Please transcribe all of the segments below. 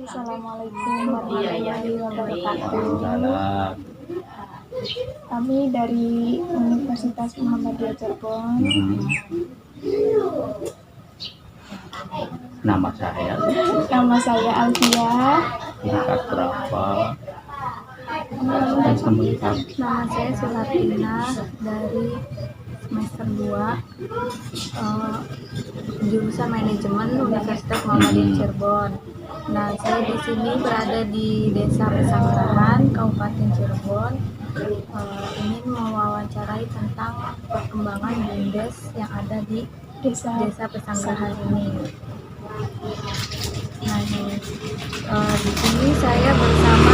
Assalamualaikum warahmatullahi wabarakatuh. Waalaikumsalam. Kami dari Universitas Muhammadiyah Cirebon. Nama saya Alfia. tingkat berapa? Nama saya Sulatina dari semester 2 jurusan manajemen Universitas Muhammadiyah Cirebon. Nah, saya di sini berada di Desa Pesanggerahan, Kabupaten Cirebon. Ingin mewawancarai tentang perkembangan BUMDes yang ada di Desa Pesanggerahan ini. Nah, di sini saya bersama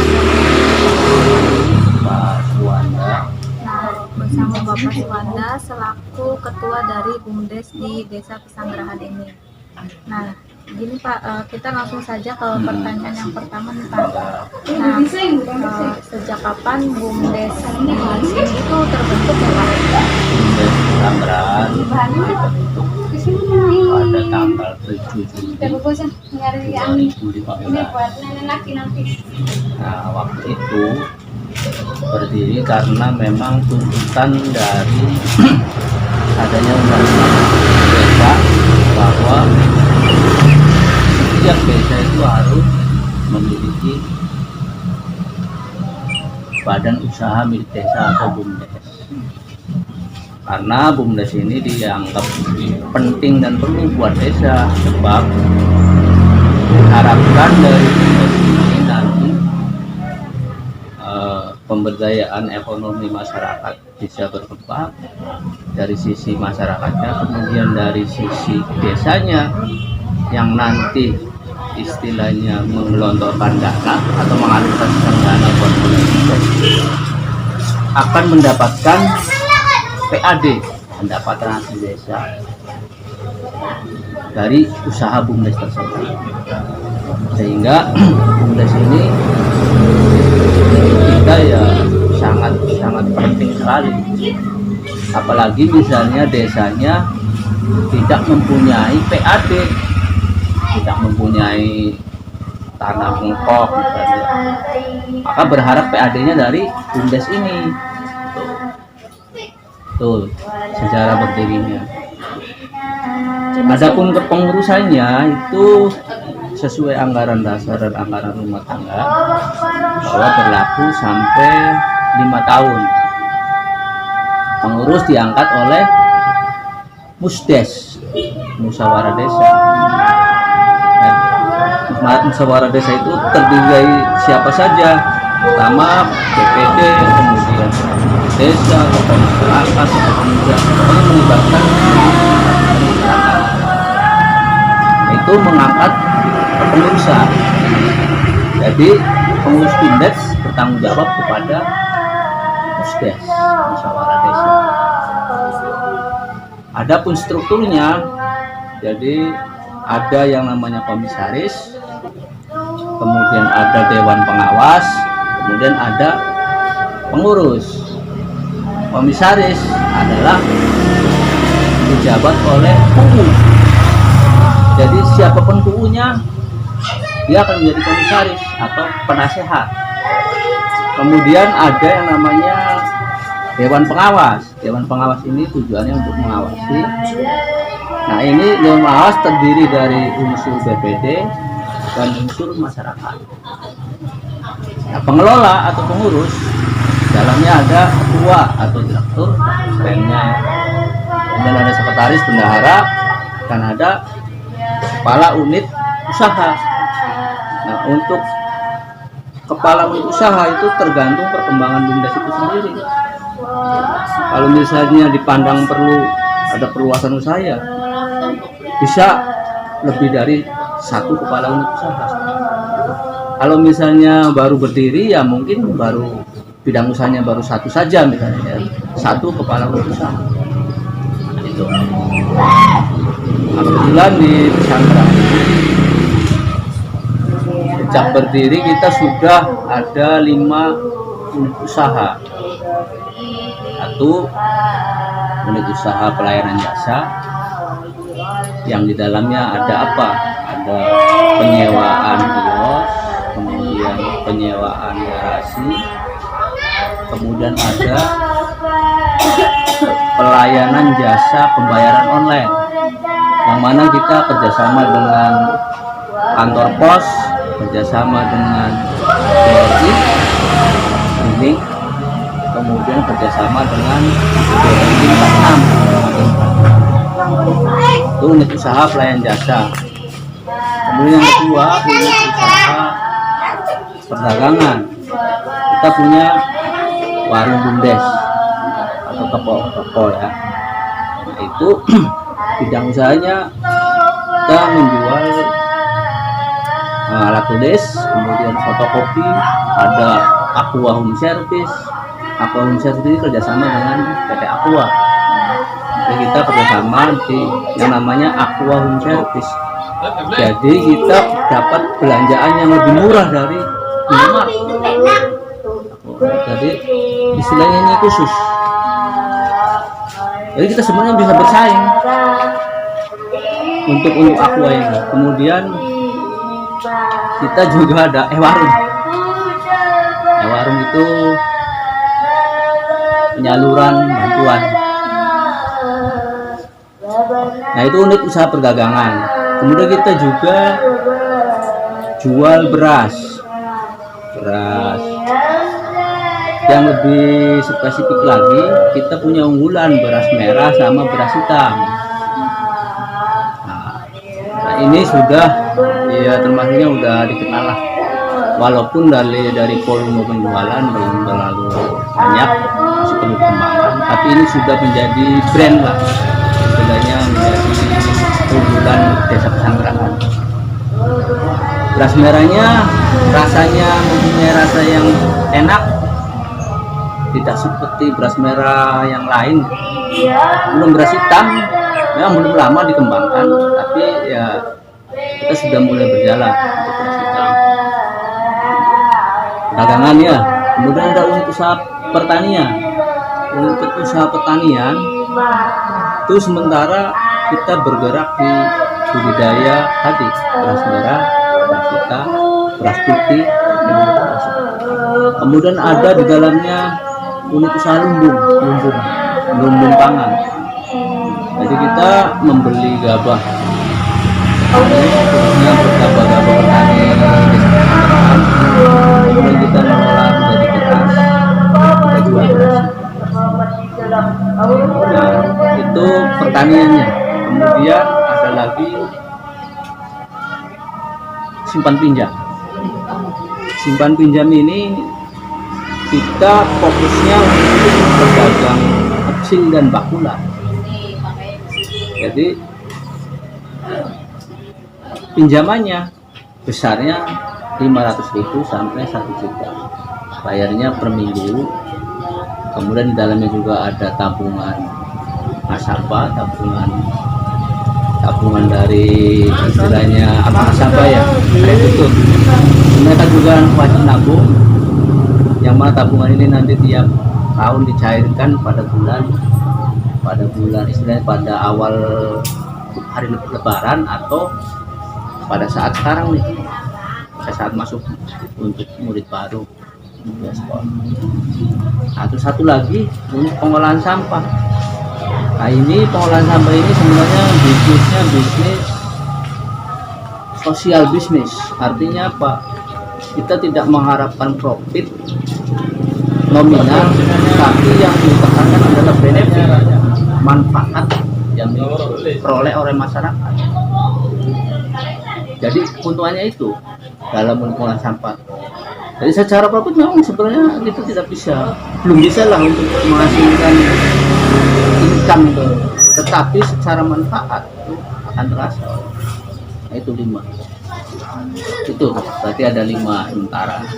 Bapak Suwanda selaku ketua dari BUMDes di Desa Pesanggerahan ini. Nah, gini Pak, kita langsung saja ke pertanyaan yang pertama nih Pak. Nah, sejak kapan BUMDes di sini itu terbentuk ya Pak? BUMDes Pesanggerahan dibentuk pada tanggal 7 Juli 2015. Nah, waktu itu berdiri karena memang tuntutan dari adanya undang-undang desa bahwa setiap desa itu harus memiliki badan usaha milik desa atau BUMDes. Karena BUMDes ini dianggap penting dan perlu buat desa, sebab diharapkan dari BUMDes ini nanti pemberdayaan ekonomi masyarakat bisa berkembang dari sisi masyarakatnya, kemudian dari sisi desanya yang nanti istilahnya menggelontorkan dana atau mengalokasikan dana buat BUMDes akan mendapatkan PAD, pendapatan hasil desa, dari usaha BUMDes tersebut. Sehingga BUMDes ini kita ya sangat penting sekali, apalagi misalnya desanya tidak mempunyai PAD, tidak mempunyai tanah mengkok misalnya, maka berharap PAD-nya dari BUMDes ini. Betul, secara berdirinya. Adapun kepengurusannya itu sesuai anggaran dasar dan anggaran rumah tangga, bahwa berlaku sampai 5 tahun. Pengurus diangkat oleh Musdes, musyawarah desa. Ya, musyawarah desa itu terdiri dari siapa saja, pertama BPD, kemudian desa, masyarakat, kemudian melibatkan itu mengangkat kepengurusan. Jadi pengurus BUMDes bertanggung jawab kepada Musdes, musyawarah desa. Adapun strukturnya, jadi ada yang namanya komisaris, kemudian ada dewan pengawas, kemudian ada pengurus. Komisaris adalah dijabat oleh KUU. Jadi siapapun KUU-nya, dia akan menjadi komisaris atau penasehat. Kemudian ada yang namanya dewan pengawas. Dewan pengawas ini tujuannya untuk mengawasi. Nah, ini dewan pengawas terdiri dari unsur BPD dan unsur masyarakat. Nah, pengelola atau pengurus dalamnya ada ketua atau direktur, kemudian ada sekretaris bendahara, dan ada kepala unit usaha. Nah, untuk kepala unit usaha itu tergantung perkembangan BUMDes itu sendiri. Kalau misalnya dipandang perlu ada perluasan usaha, ya bisa lebih dari 1 kepala unit usaha. Kalau misalnya baru berdiri, ya mungkin baru bidang usahanya baru 1 saja, misalnya 1 kepala unit usaha. Itu. Kebetulan di Pesanggerahan sejak berdiri kita sudah ada 5 unit usaha. 1 unit usaha pelayanan jasa, yang di dalamnya ada apa? Ada penyewaan kios, kemudian ada pelayanan jasa pembayaran online, yang mana kita kerjasama dengan kantor pos, kerjasama dengan BRI ini, kemudian kerjasama dengan BRI 46, itu unit usaha pelayan jasa. Kemudian yang kedua, unit usaha perdagangan. Kita punya warung bumdes atau toko ya. Nah, itu bidang usahanya kita menjual alat tulis, kemudian fotokopi, ada Aqua Home Service. Aqua Home Service ini kerjasama dengan PT Aqua. Jadi kita kerjasama di yang namanya Aqua Home Service. Jadi kita dapat belanjaan yang lebih murah dari Indomaret. Jadi istilahnya ini khusus. Jadi kita sebenarnya bisa bersaing untuk Aqua ini. Kemudian kita juga ada warung. Warung itu penyaluran bantuan. Nah, itu unit usaha perdagangan. Kemudian kita juga jual beras. Yang lebih spesifik lagi, kita punya unggulan beras merah sama beras hitam. Nah, ini sudah ya termasuknya udah dikenal lah. Walaupun dari volume penjualan belum terlalu banyak, masih perlu pengembangan, tapi ini sudah menjadi brand lah, sebenarnya menjadi unggulan Desa Pesanggerahan. Beras merahnya rasanya mempunyai rasa yang enak, tidak seperti beras merah yang lain. Belum beras hitam, memang belum lama dikembangkan, tapi ya kita sudah mulai berjalan untuk beras hitam. Dagangan ya. Kemudian ada unit usaha pertanian. Unit usaha pertanian itu sementara kita bergerak di budidaya tadi, beras merah, beras hitam, beras putih. Kemudian ada di dalamnya unit usaha lumbung pangan. Jadi kita membeli gabah, khususnya gabah-gabah petani desa, kemudian kita mengolah menjadi beras, kita jual beras. Nah, itu pertaniannya. Kemudian ada lagi simpan pinjam. Simpan pinjam ini kita fokusnya untuk berdagang kecil dan bakulan. Jadi pinjamannya besarnya 500.000 sampai 1 juta. Bayarnya per minggu. Kemudian di dalamnya juga ada tabungan nasabah, tabungan dari istilahnya apa nasabah ya, kreditur. Mereka juga wajib nabung, yang mana tabungan ini nanti tiap tahun dicairkan pada bulan istilahnya pada awal hari Lebaran atau pada saat sekarang nih, pada saat masuk untuk murid baru ya sekolah. Atau satu lagi untuk pengolahan sampah. Nah, ini pengolahan sampah ini sebenarnya bisnisnya bisnis sosial bisnis. Artinya apa? Kita tidak mengharapkan profit nominal, tapi yang ditekankan adalah benefit, manfaat yang diperoleh oleh masyarakat. Jadi keuntungannya itu dalam pengolahan sampah. Jadi secara profit memang sebenarnya kita belum bisa lah untuk menghasilkan income itu, tetapi secara manfaat itu akan terasa. Nah, itu 5. Itu berarti ada 5 sementara. Nah,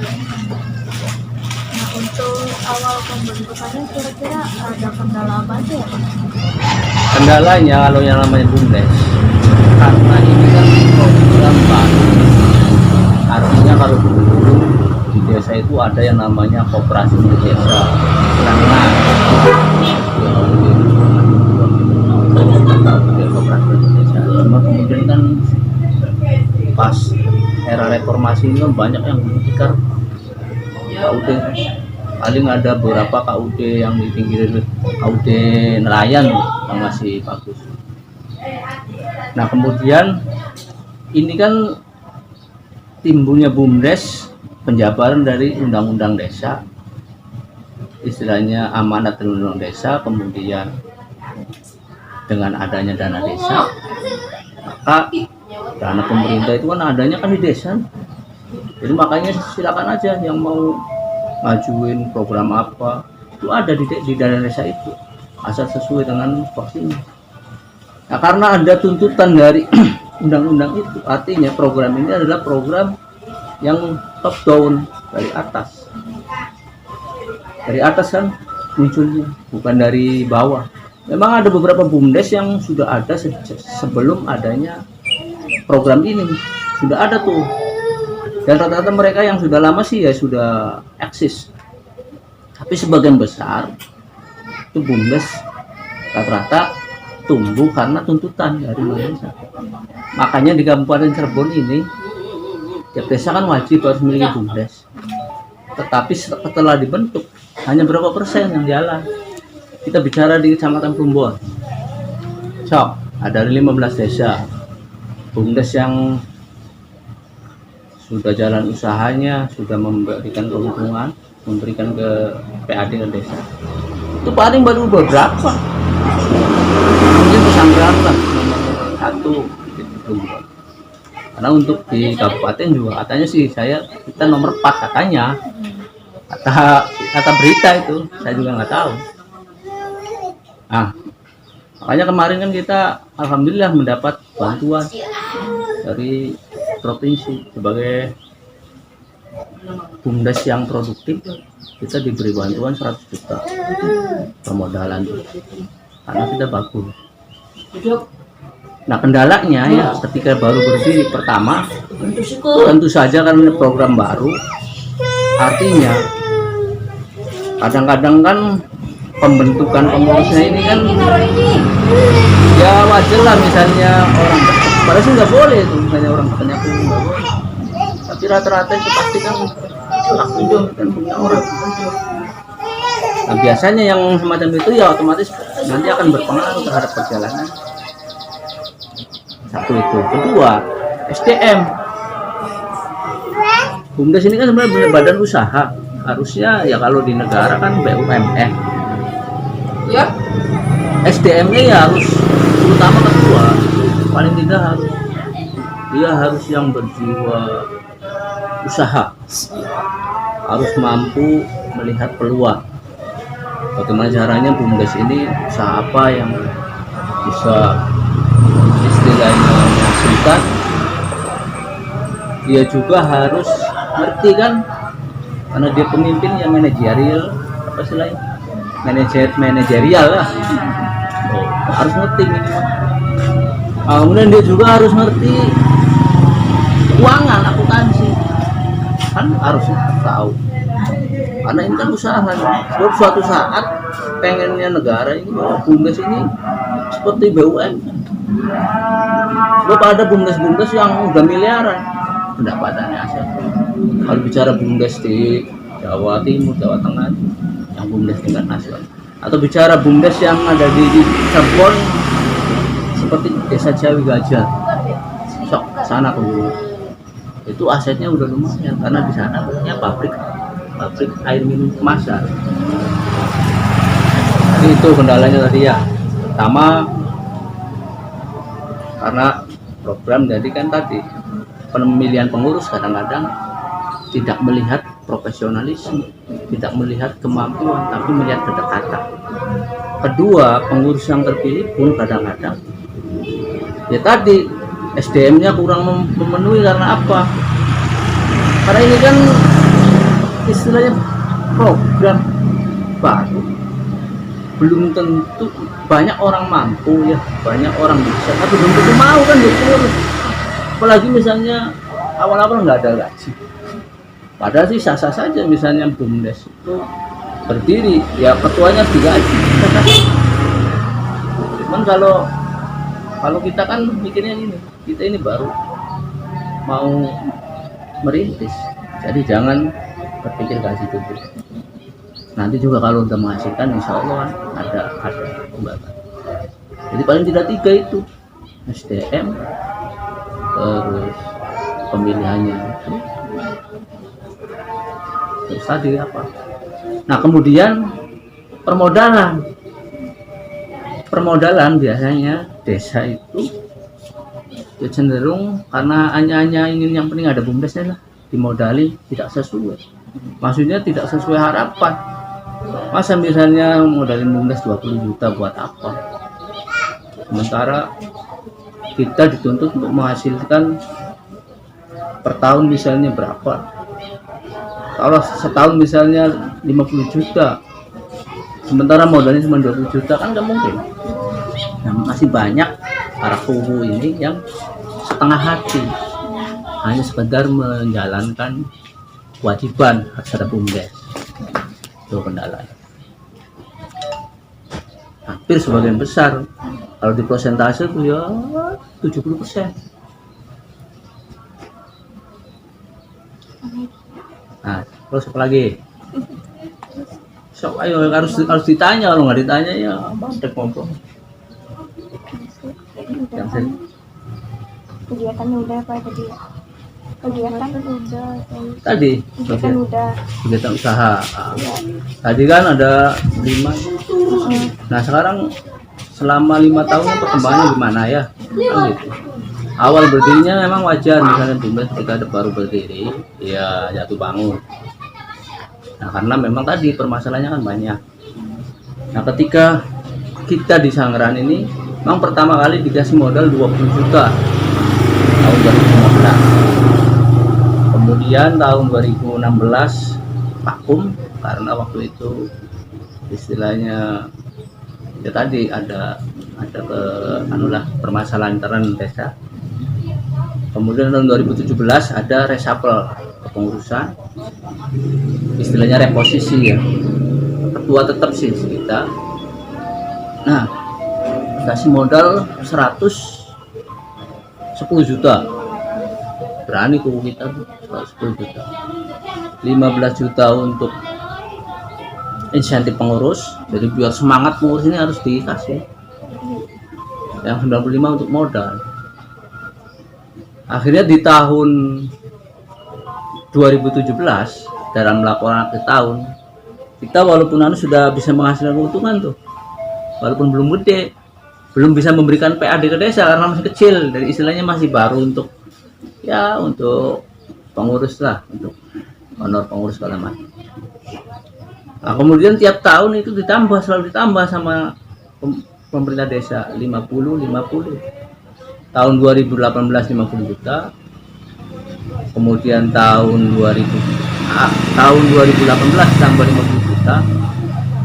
untuk awal pembentukannya kira-kira ada kendala apa aja ya, Pak? Kendalanya kalau yang namanya bumdes, karena ini kan program baru. Artinya kalau dulu di desa itu ada yang namanya koperasi desa, kemudian kan pas era reformasi ini kan banyak yang berpikir ya udah paling ada beberapa KUD yang di pinggir KUD nelayan yang masih bagus. Nah kemudian ini kan timbulnya BUMDes, penjabaran dari undang-undang desa, istilahnya amanat dan undang desa, kemudian dengan adanya dana desa, maka dana pemerintah itu kan adanya kan di desa. Jadi makanya silakan aja yang mau ngajuin program apa itu ada di dana desa itu, asal sesuai dengan vaksinnya. Nah karena ada tuntutan dari undang-undang itu, artinya program ini adalah program yang top down, dari atas. Dari atas kan munculnya, bukan dari bawah. Memang ada beberapa BUMDes yang sudah ada sebelum adanya program ini, sudah ada tuh. Dan rata-rata mereka yang sudah lama sih ya sudah eksis. Tapi sebagian besar itu BUMDes rata-rata tumbuh karena tuntutan dari desa. Makanya di Kabupaten Cirebon ini tiap desa kan wajib harus memiliki BUMDes. Tetapi setelah dibentuk hanya berapa persen yang jalan. Kita bicara di Kecamatan Plumbon, ada 15 desa BUMDes yang sudah jalan usahanya, sudah memberikan keuntungan, memberikan ke PAD ke desa. Itu paling baru beberapa. Mungkin Pesanggrahan lah nomor 1 di Plumbon. Karena untuk di kabupaten juga katanya sih kita nomor 4 katanya. Kata berita itu, saya juga nggak tahu. Nah, makanya kemarin kan kita alhamdulillah mendapat bantuan dari provinsi sebagai BUMDes yang produktif. Kita diberi bantuan 100 juta permodalan karena kita bagus. Nah kendalanya ya ketika baru berdiri pertama, tentu saja karena program baru, artinya kadang-kadang kan pembentukan pengurusnya ini kan ya wajar lah, misalnya orang padahal sih nggak boleh itu, misalnya orang katanya aku nggak boleh, tapi rata-rata itu pasti kan hak kunjung dan punya orang. Nah biasanya yang semacam itu ya otomatis nanti akan berpengaruh terhadap perjalanan. Satu itu. Kedua, SDM. BUMDes ini kan sebenarnya badan usaha, harusnya ya kalau di negara kan BUMN ya, SDM-nya ya harus terutama ketua, paling tidak dia harus yang berjiwa usaha, harus mampu melihat peluang. Bagaimana caranya BUMDes ini usaha apa yang bisa istilahnya menghasilkan. Dia juga harus ngerti kan, karena dia pemimpin yang manajerial, apa istilahnya, manajerial lah, harus ngerti minimal. Kemudian dia juga harus ngerti keuangan, akuntansi, kan harus tahu, karena ini kan usaha. Sebab suatu saat pengennya negara ini BUMDes ini seperti BUMN. Sebab ada BUMDes yang udah miliaran pendapatannya asal. Kalau bicara BUMDes di Jawa Timur, Jawa Tengah, yang BUMDes tingkat nasional, atau bicara BUMDes yang ada di Cirebon seperti Desa Jawi Gajah, sok sana dulu, itu asetnya udah lumayan karena di sana punya pabrik air minum kemasan. Jadi itu kendalanya tadi ya. Pertama karena program jadi kan tadi pemilihan pengurus kadang-kadang tidak melihat profesionalisme, tidak melihat kemampuan, tapi melihat kedekatan. Kedua, pengurus yang terpilih pun kadang-kadang ya tadi SDM-nya kurang memenuhi. Karena apa? Karena ini kan istilahnya program baru, belum tentu banyak orang mampu ya, banyak orang bisa, tapi belum tentu mau kan diurus. Apalagi misalnya awal-awal nggak ada gaji, padahal sih sah-sah saja. Misalnya BUMDes itu berdiri ya ketuanya digaji. Cuman kalau kita kan mikirnya gini, kita ini baru mau merintis, jadi jangan berpikir gaji dulu. Nanti juga kalau udah menghasilkan insya Allah ada pembagian. Jadi paling tidak 3 itu, SDM, terus pemilihannya, terus tadi apa. Nah kemudian permodalan biasanya desa itu ya cenderung karena hanya ingin yang penting ada bumdesnya lah, dimodali tidak sesuai, maksudnya tidak sesuai harapan. Masa misalnya modalin bumdes 20 juta buat apa, sementara kita dituntut untuk menghasilkan per tahun misalnya berapa. Kalau setahun misalnya 50 juta, sementara modalnya cuma 20 juta, kan nggak mungkin. Nah, masih banyak para kubu ini yang setengah hati, hanya sekedar menjalankan kewajiban terhadap bumdes. Itu kendalanya. Hampir sebagian besar, kalau di persentase itu ya 70%. Nah, terus apa lagi? So, ayo harus ditanya, kalau nggak ditanya ya apa udah ngobrol. Yang saya Kegiatannya udah apa tadi? Kegiatan udah. tadi Kegiatan udah. kegiatan usaha. Ya. Tadi kan ada 5. Nah sekarang selama 5 tahun perkembangannya gimana ya? Kan gitu. Awal berdirinya memang wajar, misalnya bumdes ketika ada baru berdiri ya jatuh bangun. Nah karena memang tadi permasalahannya kan banyak. Nah ketika kita di Sanggeran ini memang pertama kali dikasih modal 20 juta tahun 2015. Kemudian tahun 2016 vakum karena waktu itu istilahnya ya tadi ada permasalahan internal desa. Kemudian tahun 2017 ada reshuffle kepengurusan, istilahnya reposisi ya, ketua tetap sih kita. Nah kasih modal 110 juta, berani kubu kita tuh 110 juta, 15 juta untuk insentif pengurus, jadi biar semangat pengurus ini harus dikasih, yang 95 untuk modal. Akhirnya di tahun 2017 dalam laporan akhir tahun kita walaupun sudah bisa menghasilkan keuntungan tuh, walaupun belum gede, belum bisa memberikan PAD ke desa karena masih kecil, dari istilahnya masih baru untuk pengurus lah, untuk honor pengurus segala macam. Nah, kemudian tiap tahun itu selalu ditambah sama pemerintah desa 50. Tahun 2018 50 juta. Kemudian tahun 2018 tambah 50 juta.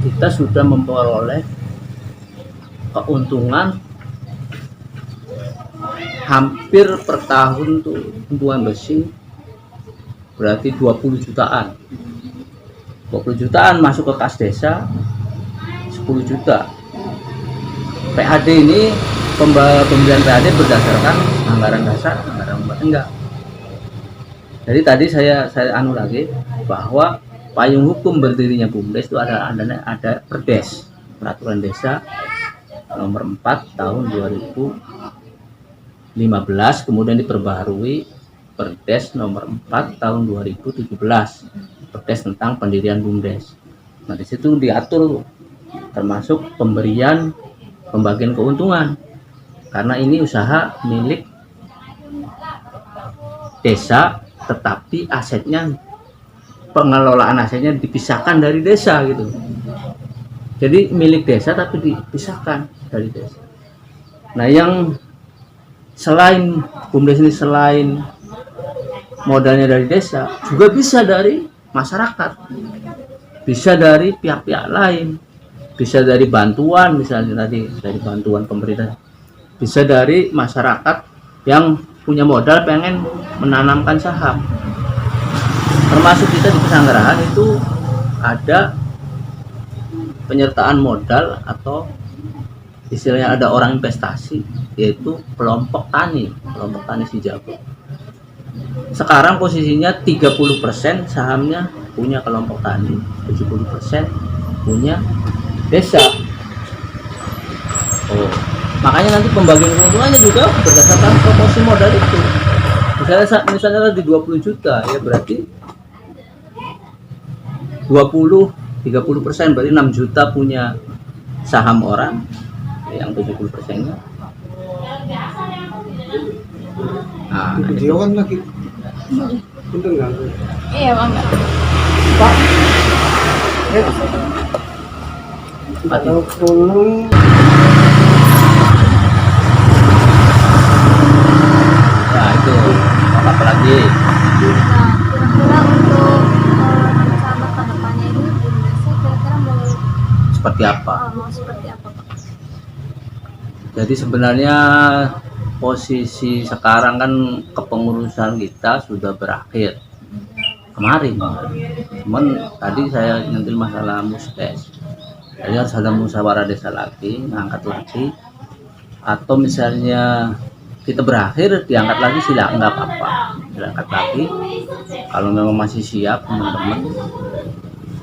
Kita sudah memperoleh keuntungan hampir per tahun tuh keuntungan bersih berarti 20 jutaan. 20 jutaan masuk ke kas desa, 10 juta. PAD ini pembelian PAD berdasarkan anggaran dasar, anggaran rumah tangga. Jadi tadi saya lagi bahwa payung hukum berdirinya bumdes itu ada Perdes, peraturan desa nomor 4 tahun 2015, kemudian diperbaharui Perdes nomor 4 tahun 2017, Perdes tentang pendirian bumdes. Nah di situ diatur termasuk pembagian keuntungan, karena ini usaha milik desa tetapi asetnya, pengelolaan asetnya dipisahkan dari desa gitu. Jadi milik desa tapi dipisahkan dari desa. Nah yang selain bumdes ini, selain modalnya dari desa, juga bisa dari masyarakat, bisa dari pihak-pihak lain, bisa dari bantuan, misalnya tadi dari bantuan pemerintah, bisa dari masyarakat yang punya modal pengen menanamkan saham. Termasuk kita di Pesanggerahan itu ada penyertaan modal atau istilahnya ada orang investasi, yaitu kelompok tani si jago. Sekarang posisinya 30% sahamnya punya kelompok tani, 70% punya desa. Oh, makanya nanti pembagian keuntungannya juga berdasarkan proporsi modal itu. Misalnya tadi 20 juta, ya berarti 30% berarti 6 juta punya saham orang, yang 70%-nya. Nah, Video kan lagi. Bener nggak? Iya bangga. Pak. Mati. Kalau pulang Ya itu apa lagi? Nah, kira-kira untuk rencana ke depannya ini Bunda saya kira-kira Seperti apa? mau seperti apa Pak? Jadi sebenarnya posisi sekarang kan kepengurusan kita sudah berakhir kemarin. Cuman tadi saya nyentil masalah muskes. Jadi harus ada musyawarah desa lagi, ngangkat lagi. Atau misalnya kita berakhir diangkat lagi, silakan, nggak apa-apa, diangkat lagi kalau memang masih siap teman-teman.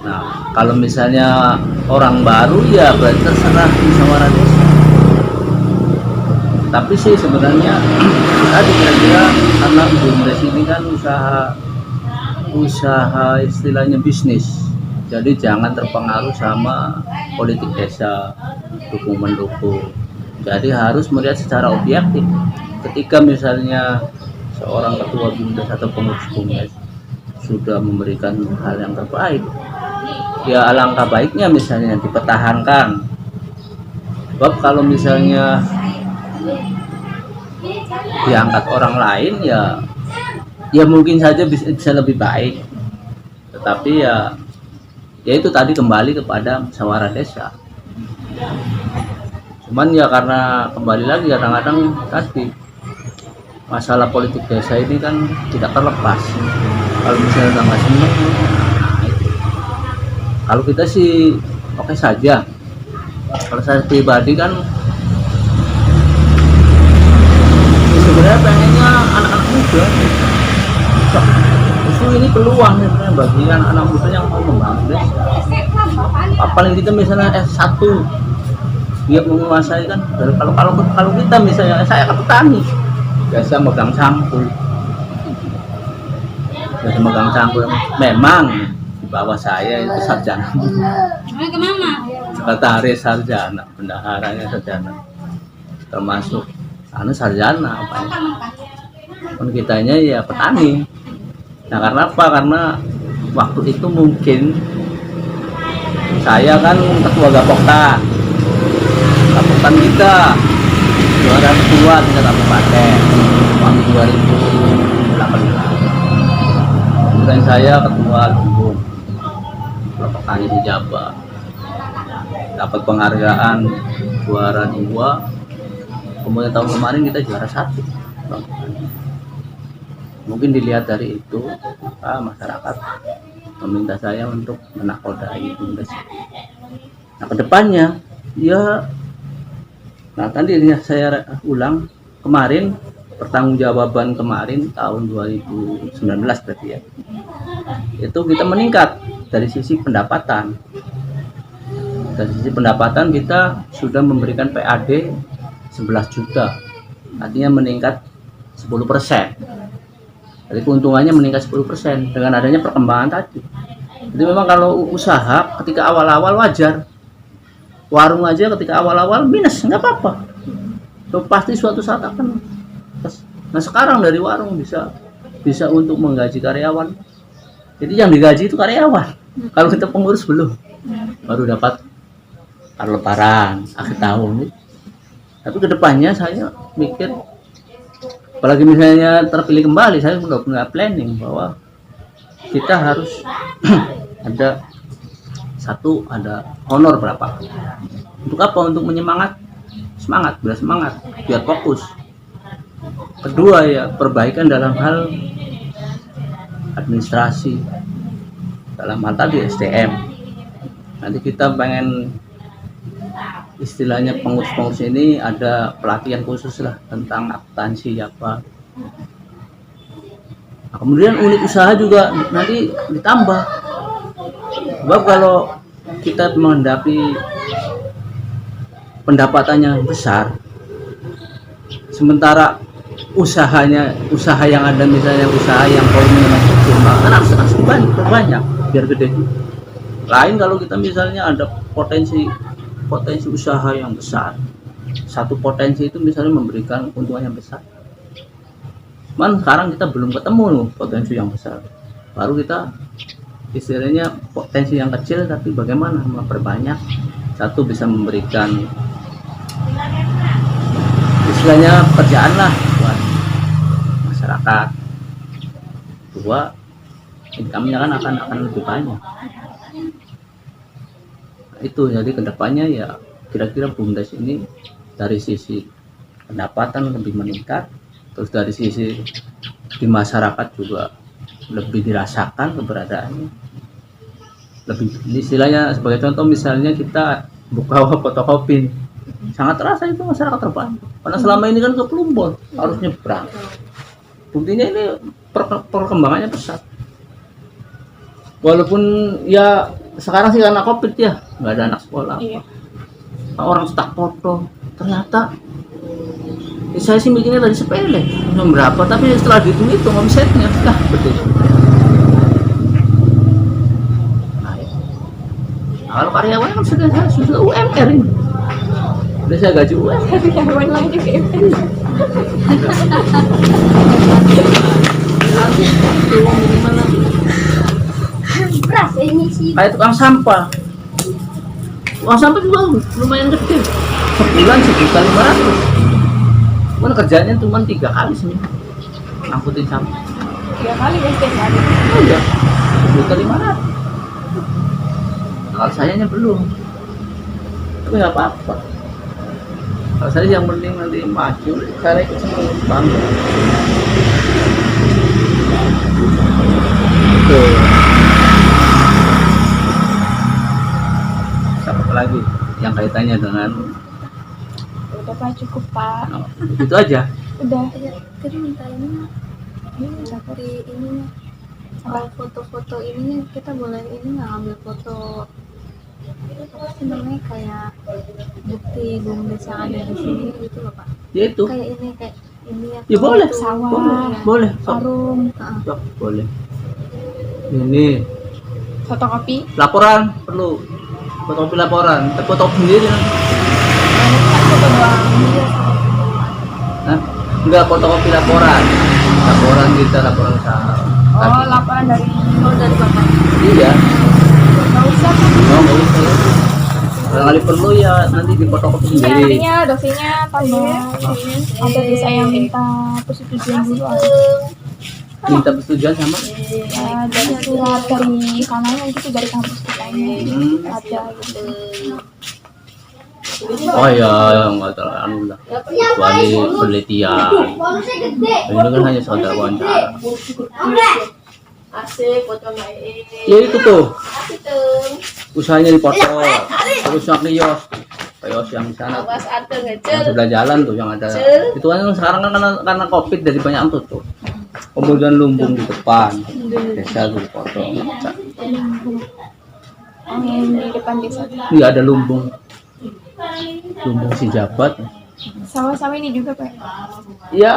Nah, kalau misalnya orang baru ya berarti terserah musyawarah desa. Tapi sih sebenarnya tadi kira-kira karena BUMDes ini kan usaha istilahnya bisnis, jadi jangan terpengaruh sama politik desa, dukung mendukung. Jadi harus melihat secara objektif. Ketika misalnya seorang ketua BUMDes atau pengurus BUMDes sudah memberikan hal yang terbaik, ya alangkah baiknya misalnya dipertahankan. Sebab kalau misalnya diangkat orang lain ya mungkin saja bisa lebih baik, tetapi ya itu tadi kembali kepada musyawarah desa. Cuman ya karena kembali lagi kadang-kadang tadi masalah politik desa ini kan tidak terlepas. Kalau misalnya udah nggak seneng, nah itu. Kalau kita sih oke saja. Kalau saya pribadi kan sebenarnya pengennya anak-anak muda, justru ini peluang sebenarnya bagi anak-anak muda yang mau membangun desa. Apalagi kita misalnya S1 dia menguasai kan. Kalau kita misalnya saya kan petani biasa megang cangkul, memang di bawah saya itu sarjana, sekretaris sarjana, bendaharanya sarjana, termasuk sarjana apa ya. Kan kitanya ya petani. Nah karena apa? Karena waktu itu mungkin saya kan ketua Gapoktan kita juara kedua tingkat kabupaten tahun 2018. Kemudian saya ketua Lumbung kelompok tani di Jabar, dapat penghargaan juara 2. Kemudian tahun kemarin kita juara 1. Mungkin dilihat dari itu masyarakat meminta saya untuk menakodai BUMDes. Nah kedepannya ya, nah tadi saya ulang kemarin pertanggungjawaban kemarin tahun 2019 berarti ya, itu kita meningkat dari sisi pendapatan. Dari sisi pendapatan kita sudah memberikan PAD 11 juta, artinya meningkat 10%. Jadi keuntungannya meningkat 10% dengan adanya perkembangan tadi. Jadi memang kalau usaha ketika awal-awal wajar, warung aja ketika awal-awal minus nggak apa-apa, so, pasti suatu saat akan. Nah sekarang dari warung bisa untuk menggaji karyawan, jadi yang digaji itu karyawan. Kalau kita pengurus belum, baru dapat lebaran akhir tahun. Tapi kedepannya saya mikir, apalagi misalnya terpilih kembali, saya sudah punya planning bahwa kita harus ada honor berapa. Untuk apa? Untuk semangat biar fokus. Kedua ya perbaikan dalam hal administrasi, dalam hal tadi SDM. Nanti kita pengen istilahnya pengurus ini ada pelatihan khusus lah tentang akuntansi apa. Nah, kemudian unit usaha juga nanti ditambah. Sebab kalau kita menghadapi pendapatannya besar, sementara usaha yang ada, misalnya usaha yang volumenya masih kecil, maka harus banyak biar gede. Lain kalau kita misalnya ada potensi usaha yang besar, satu potensi itu misalnya memberikan keuntungan yang besar. Cuman sekarang kita belum ketemu loh potensi yang besar, baru kita istilahnya potensi yang kecil, tapi bagaimana memperbanyak. Satu, bisa memberikan istilahnya pekerjaan lah buat masyarakat. Dua, income-nya kan akan lebih banyak. Nah, itu jadi kedepannya ya kira-kira BUMDes ini dari sisi pendapatan lebih meningkat, terus dari sisi di masyarakat juga lebih dirasakan keberadaannya. Lebih istilahnya sebagai contoh, misalnya kita buka fotokopi, sangat terasa itu masyarakat terbantu. Karena selama ini kan ke Plumbon harus nyebrang. Buktinya ini perkembangannya pesat. Walaupun ya sekarang sih karena COVID ya nggak ada anak sekolah. Iya. Orang cetak foto, ternyata saya sih mikirnya tadi sepele, berapa, tapi setelah dihitung omsetnya lah betul. Nah, kalau karyawan kan sudah UMR ini. Udah saya gaji UMR. Karyawan lagi ke event. Beras ini sih. Kayak tukang sampah. Tukang sampah juga lumayan gede. Sebulan 1.500.000. Cuman kerjanya cuma 3 kali seminggu angkutin sampah. 3 kali ya setiap hari. Oh iya, 1.500.000. Kalau sayanya belum, tapi nggak apa-apa. Kalau saya yang penting nanti maju, saya ikut semua bangga. Betul. Apa lagi yang kaitannya dengan? Udah Pak, cukup Pak. Oh, itu aja. Udah. Tadi minta ini seperti ininya. Kalau foto-foto ininya kita boleh ini nggak ambil foto apa sih namanya, kayak bukti BUMDes yang ada di sini gitu loh Pak. Ya itu. Kayak ini ya. Ya boleh. Sawah, Boleh. Sarung, Sok, boleh. Ini fotokopi. laporan perlu. Fotokopi laporan. Kita fotokopi sendiri nanti. Foto doang. Hah? Enggak, fotokopi laporan. Laporan kita, laporan usaha. Oh, laporan dari Bapak. Iya. nggak usah Pak. Oh, nggak usah ya. Kali perlu ya nanti di fotokopi Iya, sendiri. nantinya dosennya tambah. Ada di saya yang minta persetujuan dulu. Minta persetujuan sama. Dari surat dari sananya gitu, dari kampus kitanya. Ada gitu. Oh ya, nggak terlalu lah. Kecuali penelitian. Ini kan hanya saudara wawancara. Ya itu tuh. Usahanya dipoto. Terus yang kios yang di sana. Yang sudah jalan tuh yang ada. Itu kan sekarang kan karena COVID jadi banyak yang tutup. Kemudian lumbung di depan. Desa tuh foto. Oh, yang di depan desa. Iya ada lumbung si jabat. Sawah-sawah ini juga Pak. Ya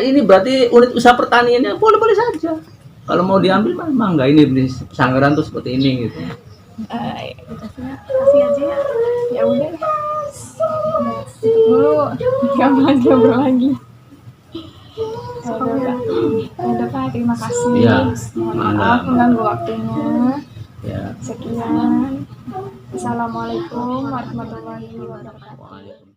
ini berarti unit usaha pertaniannya boleh saja. Kalau mau diambil mah mangga, ini di Sanggaran tuh seperti ini gitu. Kasih aja ya. Ya udah. Dulu ngobrol lagi. Udah Pak, terima kasih. Iya. Mohon maaf mengganggu waktunya. Ya. Sekian. Assalamualaikum warahmatullahi wabarakatuh.